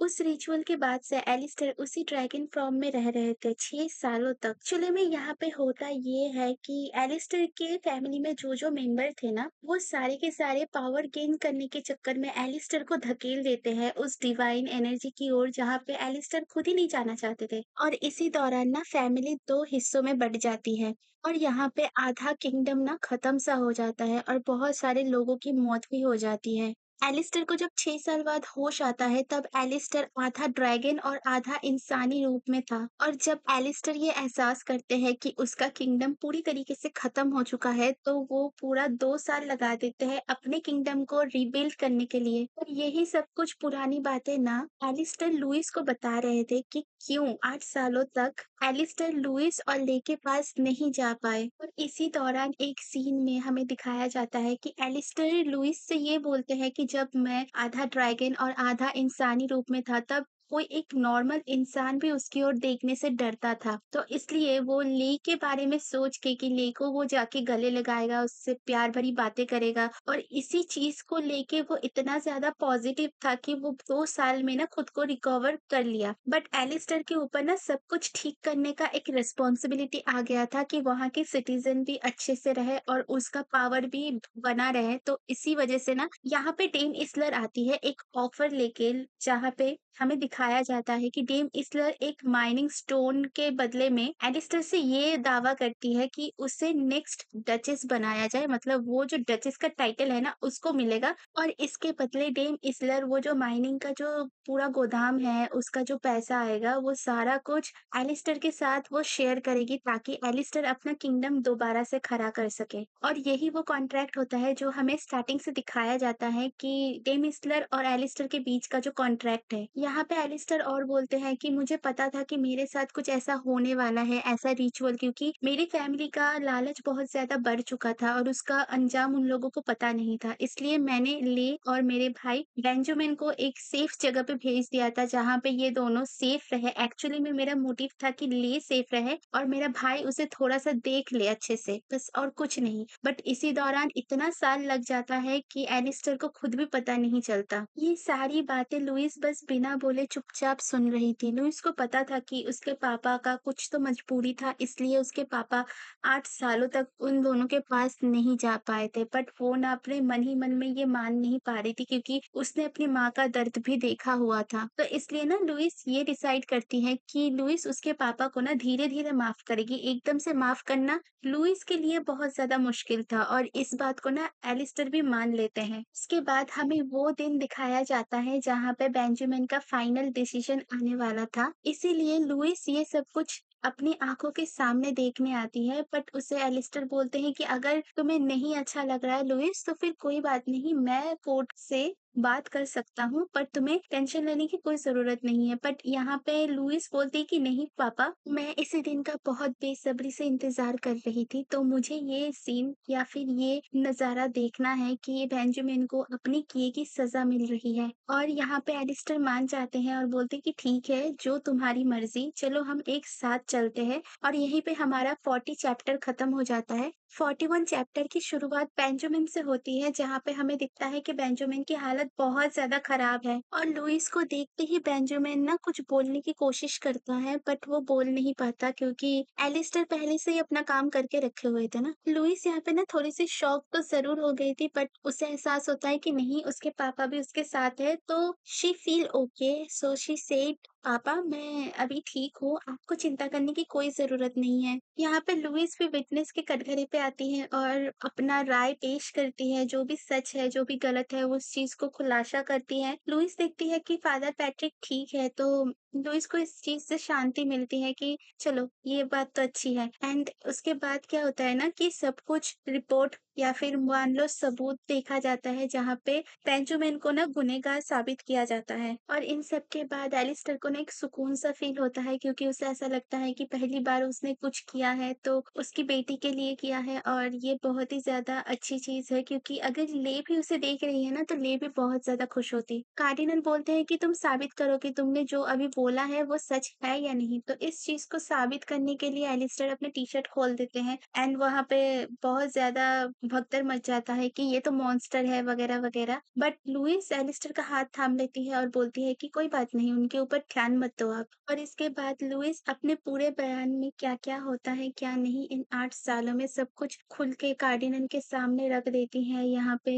उस रिचुअल के बाद से एलिस्टर उसी ड्रैगन फॉर्म में रह रहे थे 6 सालों तक। एक्चुअली में यहाँ पे होता ये है कि एलिस्टर के फैमिली में जो-जो मेंबर थे ना, वो सारे के सारे पावर गेन करने के चक्कर में एलिस्टर को धकेल देते हैं उस डिवाइन एनर्जी की ओर जहाँ पे एलिस्टर खुद ही नहीं जाना चाहते थे। और इसी दौरान ना फैमिली 2 हिस्सों में बँट जाती है और यहाँ पे आधा किंगडम ना खत्म सा हो जाता है और बहुत सारे लोगों की मौत भी हो जाती है। एलिस्टर को जब 6 साल बाद होश आता है तब एलिस्टर आधा ड्रैगन और आधा इंसानी रूप में था और जब एलिस्टर ये एहसास करते हैं कि उसका किंगडम पूरी तरीके से खत्म हो चुका है तो वो पूरा 2 साल लगा देते हैं अपने किंगडम को रीबिल्ड करने के लिए। और यही सब कुछ पुरानी बातें ना एलिस्टर लुइस को बता रहे थे कि क्यों 8 सालों तक एलिस्टर लुइस और ले के पास नहीं जा पाए। और इसी दौरान एक सीन में हमें दिखाया जाता है कि एलिस्टर लुइस से ये बोलते हैं कि जब मैं आधा ड्रैगन और आधा इंसानी रूप में था तब कोई एक नॉर्मल इंसान भी उसकी ओर देखने से डरता था। तो इसलिए वो ली के बारे में सोच के कि ली को वो जाके गले लगाएगा, उससे प्यार भरी बातें करेगा और इसी चीज़ को लेके वो इतना ज़्यादा पॉज़िटिव था कि वो 2 साल में ना खुद को रिकवर कर लिया। बट एलिस्टर के ऊपर ना सब कुछ ठीक करने का एक रिस्पॉन्सिबिलिटी आ गया था कि वहाँ के सिटीज़न भी अच्छे से रहे और उसका पावर भी बना रहे। तो इसी वज़ह से ना यहाँ पे डेम इस्लर आती है एक ऑफ़र लेके जहाँ पे हमें दिखाया जाता है कि डेम इस्लर एक माइनिंग स्टोन के बदले में एलिस्टर से ये दावा करती है कि उसे नेक्स्ट डचेस बनाया जाए, मतलब वो जो डचेस का टाइटल है ना उसको मिलेगा और इसके बदले डेम इस्लर वो जो माइनिंग का जो पूरा गोदाम है उसका जो पैसा आएगा वो सारा कुछ एलिस्टर के साथ वो शेयर करेगी ताकि एलिस्टर अपना किंगडम दोबारा से खड़ा कर सके। और यही वो कॉन्ट्रैक्ट होता है जो हमें स्टार्टिंग से दिखाया जाता है कि डेम इस्लर और एलिस्टर के बीच का जो कॉन्ट्रैक्ट है। यहाँ पे एलिस्टर और बोलते हैं कि मुझे पता था कि मेरे साथ कुछ ऐसा होने वाला है, ऐसा रिचुअल, क्योंकि मेरी फैमिली का लालच बहुत ज़्यादा बढ़ चुका था और उसका अंजाम उन लोगों को पता नहीं था। इसलिए मैंने ले और मेरे भाई बेंजामिन को एक सेफ जगह पे भेज दिया था जहाँ पे ये दोनों सेफ रहे। एक्चुअली में मेरा मोटिव था कि ले सेफ रहे और मेरा भाई उसे थोड़ा-सा देख ले अच्छे से, बस और कुछ नहीं। बट इसी दौरान इतना साल लग जाता है कि एलिस्टर को खुद भी पता नहीं चलता। ये सारी बातें लुइस बस बिना बोले चुपचाप सुन रही थी। लुइस को पता था कि उसके पापा का कुछ तो मजबूरी था, इसलिए उसके पापा 8 सालों तक उन दोनों के पास नहीं जा पाए थे। बट वो ना अपने मन ही मन में ये मान नहीं पा रही थी क्योंकि उसने अपनी माँ का दर्द भी देखा हुआ था। तो इसलिए ना लुइस ये डिसाइड करती है कि लुइस उसके पापा को ना धीरे-धीरे माफ़ करेगी। एकदम से माफ़ करना लुइस के लिए बहुत ज़्यादा मुश्किल था और इस बात को ना एलिस्टर भी मान लेते हैं। उसके बाद हमें वो दिन दिखाया जाता है जहाँ पे बेंजामिन का फाइनल डिसीजन आने वाला था। इसीलिए लुइस ये सब कुछ अपनी आँखों के सामने देखने आती है, बट उसे एलिस्टर बोलते हैं कि अगर तुम्हें नहीं अच्छा लग रहा है लुइस तो फिर कोई बात नहीं, मैं कोर्ट से बात कर सकता हूँ, पर तुम्हें टेंशन लेने की कोई ज़रूरत नहीं है। बट यहाँ पे लुइस बोलती है कि नहीं पापा, मैं इसी दिन का बहुत बेसब्री से इंतज़ार कर रही थी, तो मुझे ये सीन या फिर ये नज़ारा देखना है कि बेंजामिन को अपने किए की सज़ा मिल रही है। और यहाँ पे एलिस्टर मान जाते हैं और बोलते हैं कि ठीक है, जो तुम्हारी मर्ज़ी, चलो हम एक साथ चलते हैं। और यहीं पे हमारा 40 चैप्टर खत्म हो जाता है। 41 चैप्टर की शुरुआत बेंजामिन से होती है जहाँ पे हमें दिखता है कि बेंजामिन की हालत बहुत ज़्यादा खराब है और लुइस को देखते ही बेंजामिन ना कुछ बोलने की कोशिश करता है, बट वो बोल नहीं पाता क्योंकि एलिस्टर पहले से ही अपना काम करके रखे हुए थे ना। लुइस यहाँ पे ना थोड़ी-सी शॉक तो ज़रूर हो गई थी, बट उसे एहसास होता है कि नहीं, उसके पापा भी उसके साथ है, तो she feel okay, so she said पापा मैं अभी ठीक हूँ, आपको चिंता करने की कोई ज़रूरत नहीं है। यहाँ पे लुइस भी विटनेस के कटघरे पे आती है और अपना राय पेश करती है, जो भी सच है, जो भी गलत है, उस चीज़ को खुलासा करती है। लुइस देखती है कि फादर पैट्रिक ठीक है, तो लुइस को इस चीज़ से शांति मिलती है कि चलो ये बात तो अच्छी है। एंड उसके बाद क्या होता है ना कि सब कुछ रिपोर्ट या फिर मान लो सबूत देखा जाता है जहाँ पे बेंजामिन को ना गुनहगार साबित किया जाता है। और इन सब के बाद एलिस्टर को ना एक सुकून सा फील होता है क्योंकि उसे ऐसा लगता है कि पहली बार उसने कुछ किया है तो उसकी बेटी के लिए किया है और ये बहुत ही ज़्यादा अच्छी चीज़ है क्योंकि अगर ले भी उसे देख रही है ना तो ले भी बहुत ज़्यादा खुश होती। कार्डिनल बोलते हैं कि तुम साबित करो कि तुमने जो अभी बोला है वो सच है या नहीं। तो इस चीज़ को साबित करने के लिए एलिस्टर अपने टी-शर्ट खोल देते हैं एंड वहाँ पे बहुत ज़्यादा भगदड़ मच जाता है कि ये तो मॉन्स्टर है वगैरह-वगैरह। बट लुइस एलिस्टर का हाथ थाम लेती है और बोलती है कि कोई बात नहीं, उनके ऊपर ध्यान मत दो आप। और इसके बाद लुइस अपने पूरे बयान में क्या-क्या होता है, क्या नहीं इन 8 सालों में सब कुछ खुल के कार्डिनल के सामने रख देती है। यहाँ पे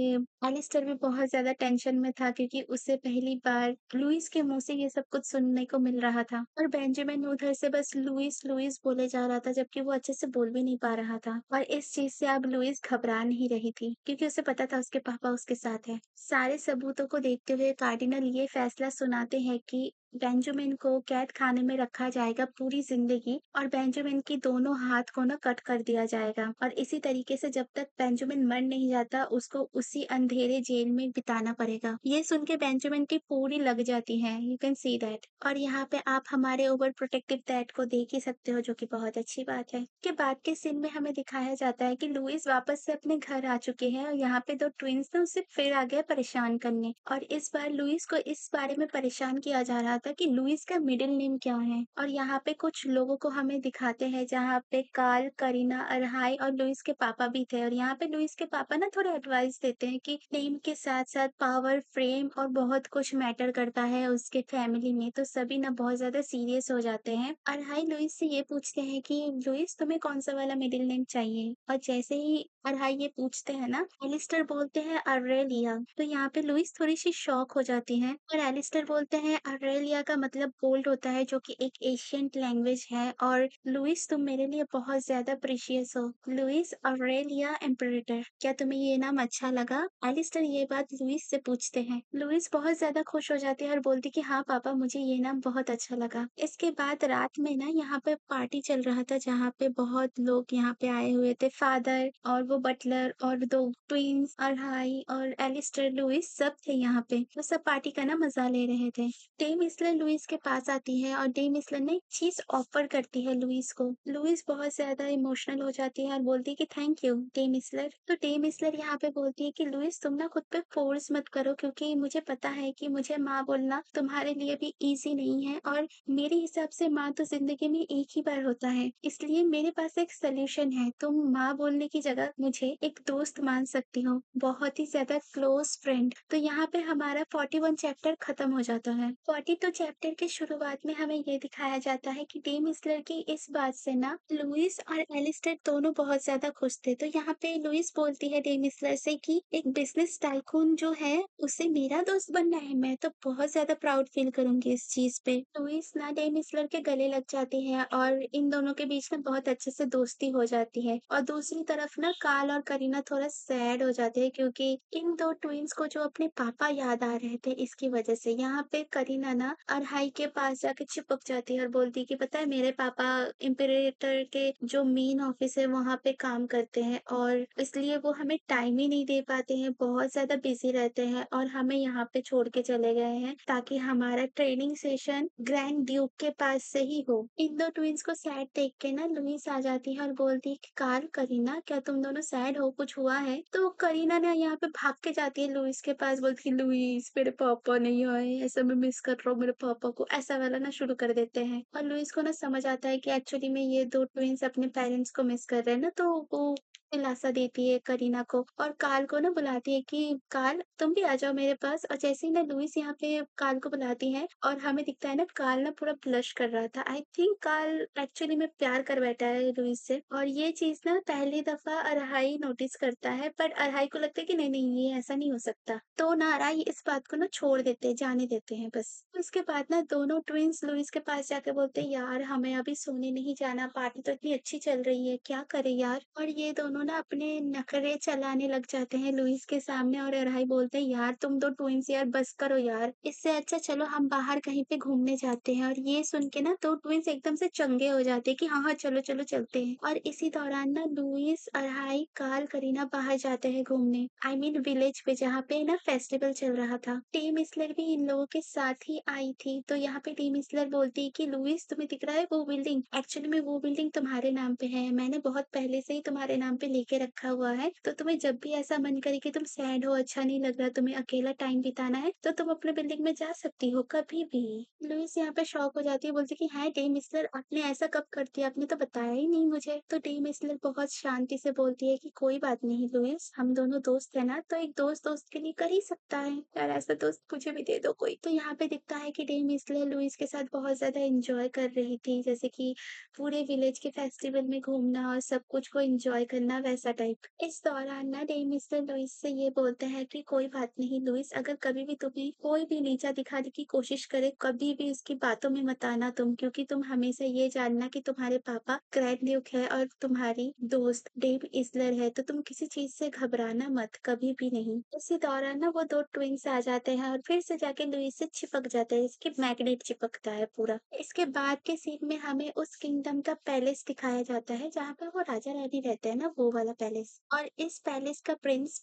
एलिस्टर भी बहुत ज़्यादा टेंशन में था क्योंकि उसे पहली बार लुइस के मुँह से ये सब कुछ सुनने को मिल रहा था और बेंजामिन उधर से बस लुइस, लुइस बोले जा रहा था जबकि वो अच्छे से बोल भी नहीं पा रहा था। और इस चीज़ से अब लुइस घबरा नहीं रही थी क्योंकि उसे पता था उसके पापा उसके साथ हैं। सारे सबूतों को देखते हुए कार्डिनल ये फैसला सुनाते हैं कि बेंजामिन को कैद खाने में रखा जाएगा पूरी जिंदगी और बेंजामिन की दोनों हाथ को ना कट कर दिया जाएगा और इसी तरीके से जब तक बेंजामिन मर नहीं जाता उसको उसी अंधेरे जेल में बिताना पड़ेगा। ये सुन के बेंजामिन की पूरी लग जाती है, यू कैन सी दैट। और यहाँ पे आप हमारे ओवर प्रोटेक्टिव डैड को देख ही सकते हो जो कि बहुत अच्छी बात है। के बाद के सीन में हमें दिखाया जाता है कि लुइस वापस से अपने घर आ चुके हैं और यहाँ पे दो ट्विंस ना उसे फिर आ गए परेशान करने और इस बार लुइस को इस बारे में परेशान किया जा रहा था कि लुइस का मिडिल नेम क्या है। और यहाँ पे कुछ लोगों को हमें दिखाते हैं जहाँ पे कार्ल, करीना, अरहाई और लुइस के पापा भी थे और यहाँ पे लुइस के पापा ना थोड़ा एडवाइस देते हैं कि नेम के साथ साथ पावर, फ्रेम और बहुत कुछ मैटर करता है उसके फैमिली में। तो सभी ना बहुत ज्यादा सीरियस हो जाते हैं। अरहाई लुइस से ये पूछते हैं कि लुइस तुम्हें कौन सा वाला मिडिल नेम चाहिए और जैसे ही अरहाई ये पूछते हैं ना एलिस्टर बोलते हैं अरेलिया। तो यहाँ पे लुइस थोड़ी सी शॉक हो जाती है और एलिस्टर बोलते हैं अरेलिया का मतलब गोल्ड होता है जो कि एक एशियंट लैंग्वेज है और लुइस तुम मेरे लिए बहुत ज्यादा प्रीशियस हो। लुइस अरेलिया एम्परेटर, क्या तुम्हें ये नाम अच्छा लगा? एलिस्टर ये बात लुइस से पूछते हैं। लुइस बहुत ज्यादा खुश हो जाती है और बोलती कि हाँ पापा मुझे ये नाम बहुत अच्छा लगा। इसके बाद रात में ना यहाँ पे पार्टी चल रहा था जहाँ पे बहुत लोग यहाँ पे आए हुए थे, फादर और वो बटलर और दो ट्विंस अरहाई और एलिस्टर लुइस सब थे यहाँ पे। वो सब पार्टी का ना मजा ले रहे थे। डेम इसलर लुइस के पास आती है और डेम इसलर ने एक चीज ऑफर करती है लुइस को। लुइस बहुत ज्यादा इमोशनल हो जाती है और बोलती है कि थैंक यू डेम इसलर। तो डेम इसलर यहाँ पे बोलती है कि लुइस तुम ना खुद पे फोर्स मत करो क्योंकि मुझे पता है कि मुझे माँ बोलना तुम्हारे लिए भी इजी नहीं है और मेरे हिसाब से माँ तो जिंदगी में एक ही बार होता है, इसलिए मेरे पास एक सोल्यूशन है। तुम माँ बोलने की जगह मुझे एक दोस्त मान सकती हो, बहुत ही ज्यादा क्लोज फ्रेंड। तो यहाँ पे हमारा 41 चैप्टर खत्म हो जाता है। 42 चैप्टर के शुरुआत में हमें ये दिखाया जाता है कि डेम इसलर की इस बात से ना लुइस और एलिस्टर दोनों बहुत ज्यादा खुश थे। तो यहाँ पे लुइस बोलती है डेम इसलर से कि एक बिजनेस टाइकून जो है उसे मेरा दोस्त बनना है, मैं तो बहुत ज्यादा प्राउड फील करूंगी इस चीज पे। लुइस ना डेम इसलर के गले लग जाती है और इन दोनों के बीच में बहुत अच्छे से दोस्ती हो जाती है। और दूसरी तरफ ना कार्ल और करीना थोड़ा सैड हो जाते हैं क्योंकि इन दो ट्विंस को जो अपने पापा याद आ रहे थे इसकी वजह से। यहाँ पे करीना ना अरहाई के पास जाके चिपक जाती है और बोलती है कि पता है मेरे पापा इम्परेटर के जो मेन ऑफिस है वहां पे काम करते हैं और इसलिए वो हमें टाइम ही नहीं दे पाते हैं, बहुत ज्यादा बिजी रहते हैं और हमें यहाँ पे छोड़ के चले गए हैं ताकि हमारा ट्रेनिंग सेशन ग्रैंड ड्यूक के पास से ही हो। इन दो ट्विंस को सैड देख के ना लुइस आ जाती है और बोलती है कि कार्ल, करीना क्या तुम दोनों सैड हो, कुछ हुआ है? तो करीना ने यहाँ पे भाग के जाती है लुइस के पास, बोलती है लुइस मेरे पापा नहीं आए, ऐसा मैं मिस कर रहा हूँ मेरे पापा को, ऐसा वाला ना शुरू कर देते हैं। और लुइस को ना समझ आता है कि एक्चुअली में ये दो ट्विंस अपने पेरेंट्स को मिस कर रहे हैं ना, तो वो दिलासा देती है करीना को और कार्ल को ना बुलाती है कि कार्ल तुम भी आ जाओ मेरे पास। और जैसे ही ना लुइस यहाँ पे कार्ल को बुलाती है और हमें दिखता है ना कार्ल ना पूरा ब्लश कर रहा था। आई थिंक कार्ल एक्चुअली में प्यार कर बैठा है लुइस से और ये चीज ना पहली दफा अरहाई नोटिस करता है, पर अरहाई को लगता है कि नहीं नहीं ये ऐसा नहीं हो सकता। तो ना अरहाई इस बात को ना छोड़ देते हैं, जाने देते हैं बस। उसके बाद ना दोनों ट्विंस लुइस के पास जाके बोलते हैं यार हमें अभी सोने नहीं जाना, पार्टी तो इतनी अच्छी चल रही है, क्या करे यार। और ये दोनों ना अपने नखरे चलाने लग जाते हैं लुइस के सामने और अरहाई बोलते हैं यार तुम दो ट्विंस यार बस करो यार, इससे अच्छा चलो हम बाहर कहीं पे घूमने जाते हैं। और ये सुन के ना दो ट्विंस एकदम से चंगे हो जाते हैं कि हाँ हाँ चलो चलो चलते हैं। और इसी दौरान ना लुइस, अरहाई, कार्ल, करीना बाहर जाते हैं घूमने, आई मीन विलेज पे जहाँ पे ना फेस्टिवल चल रहा था। टीम इसलर भी इन लोगों के साथ ही आई थी। तो यहाँ पे टीम इसलर बोलती है कि लुइस तुम्हें दिख रहा है वो बिल्डिंग, एक्चुअली में वो बिल्डिंग तुम्हारे नाम पे है, मैंने बहुत पहले से ही तुम्हारे नाम पे पे लेके रखा हुआ है, तो तुम्हें जब भी ऐसा मन करे कि तुम सैड हो, अच्छा नहीं लग रहा, तुम्हें अकेला टाइम बिताना है, तो तुम अपने बिल्डिंग में जा सकती हो कभी भी। लुइस यहाँ पे शॉक हो जाती है, बोलती है कि हैं डे मिस्टर आपने ऐसा कब कर दिया? आपने तो बताया ही नहीं मुझे। तो डे मिस्टर बहुत शांति से बोलती है कि कोई बात नहीं लुइस, हम दोनों दोस्त है ना, तो एक दोस्त दोस्त के लिए कर ही सकता है। यार ऐसा दोस्त मुझे भी दे दो कोई। तो यहाँ पे दिखता है कि डे मिस्टर लुइस के साथ बहुत ज़्यादा एन्जॉय कर रही थी, जैसे कि पूरे विलेज के फेस्टिवल में घूमना और सब कुछ को एन्जॉय करना वैसा टाइप। इस दौरान ना डे मिस्टर लुइस से ये बोलते हैं कि कोई बात नहीं लुइस, अगर कभी भी तुम्हें कोई भी नीचा दिखाने की कोशिश करे, कभी भी उसकी बातों में मत आना तुम, क्योंकि तुम हमेशा ये जानना कि तुम्हारे पापा ग्रैंड ड्यूक है और तुम्हारी दोस्त डेव इज़लर है, तो तुम किसी चीज़ से घबराना मत, कभी भी नहीं। इसी दौरान ना वो 2 ट्विन्स आ जाते हैं और फिर से जाके लुइस से चिपक जाते हैं, इसके मैग्नेट चिपकता है पूरा। इसके बाद के सीन में हमें उस किंगडम का पैलेस दिखाया जाता है, जहाँ पे वो राजा-रानी रहते हैं ना, वो वाला पैलेस। और इस पैलेस का प्रिंस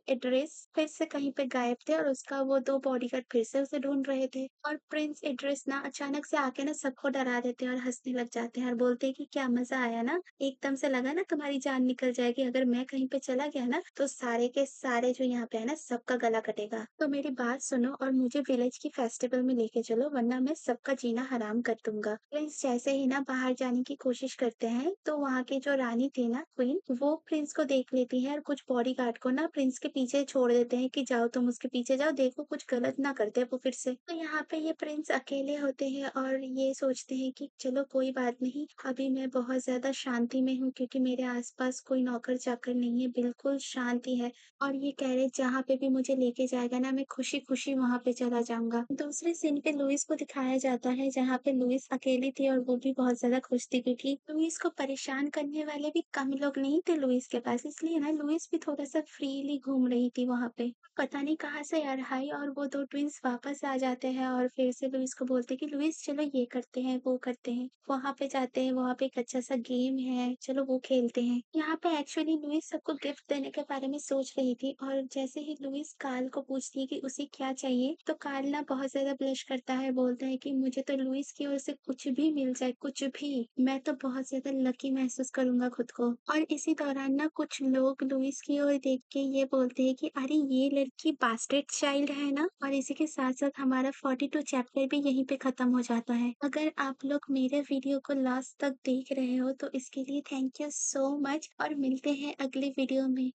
इड्रिस फिर से कहीं पे गायब थे और उसका वो 2 बॉडीगार्ड फिर से उसे ढूँढ रहे थे। और प्रिंस इड्रिस ना अचानक से आके ना सबको डरा देते हैं और हँसने लग जाते हैं और बोलते हैं कि क्या मज़ा आया ना? एकदम से लगा ना तुम्हारी जान निकल जाएगी, अगर मैं कहीं पे चला गया ना, तो सारे के सारे जो यहाँ पे है ना, सबका गला कटेगा। तो मेरी बात सुनो और मुझे विलेज की फेस्टिवल में लेके चलो, वरना मैं सबका जीना हराम कर दूँगा। प्रिंस जैसे ही ना बाहर जाने की कोशिश करते हैं, तो वहाँ की जो रानी थी ना क्वीन, वो प्रिंस को देख लेती है और कुछ बॉडीगार्ड को ना प्रिंस के पीछे छोड़ देते हैं कि जाओ तुम उसके पीछे जाओ, देखो कुछ गलत ना कर दे वो फिर से। तो यहाँ पे ये प्रिंस अकेले होते हैं और ये सोचते हैं कि चलो कोई बात नहीं, अभी मैं बहुत ज़्यादा शांति में हूँ क्योंकि मेरे आस-पास कोई नौकर-चाकर नहीं है, बिल्कुल शांति है। और ये कह रहे जहाँ पे भी मुझे लेके जाएगा ना मैं खुशी-खुशी वहाँ पे चला जाऊँगा। दूसरे सीन पे लुइस को दिखाया जाता है जहाँ पे लुइस अकेली थी और वो भी बहुत ज़्यादा खुश थी क्योंकि लुइस को परेशान करने वाले भी कम लोग नहीं थे लुइस के पास, इसलिए ना लुइस भी थोड़ा-सा फ्रीली घूम रही थी वहाँ पे। पता नहीं कहाँ से अरहाई और वो 2 ट्विन्स वापस आ जाते हैं और फिर से लुइस को बोलते हैं कि लुइस चलो ये करते हैं, वो करते हैं। वहाँ पे जाते हैं, वहाँ पे एक अच्छा-सा गेम है, चलो वो खेलते हैं। यहाँ पे एक्चुअली लुइस सबको गिफ्ट देने के बारे में सोच रही थी और जैसे ही लुइस कार्ल को पूछती है कि उसे क्या चाहिए, तो कार्ल ना बहुत ज़्यादा ब्लश करता है, बोलता है कि मुझे तो लुइस की ओर से कुछ भी मिल जाए, कुछ भी, मैं तो बहुत ज़्यादा लकी महसूस करूँगा खुद को। और इसी दौरान ना कुछ लोग लुइस की ओर देख के ये बोलते हैं कि अरे ये लड़की बास्टर्ड चाइल्ड है ना? और इसी के साथ-साथ हमारा 42 चैप्टर भी यहीं पे खत्म हो जाता है। अगर आप लोग मेरे वीडियो को लास्ट तक देख रहे हो तो इसके लिए थैंक यू सो मच और मिलते हैं अगले वीडियो में।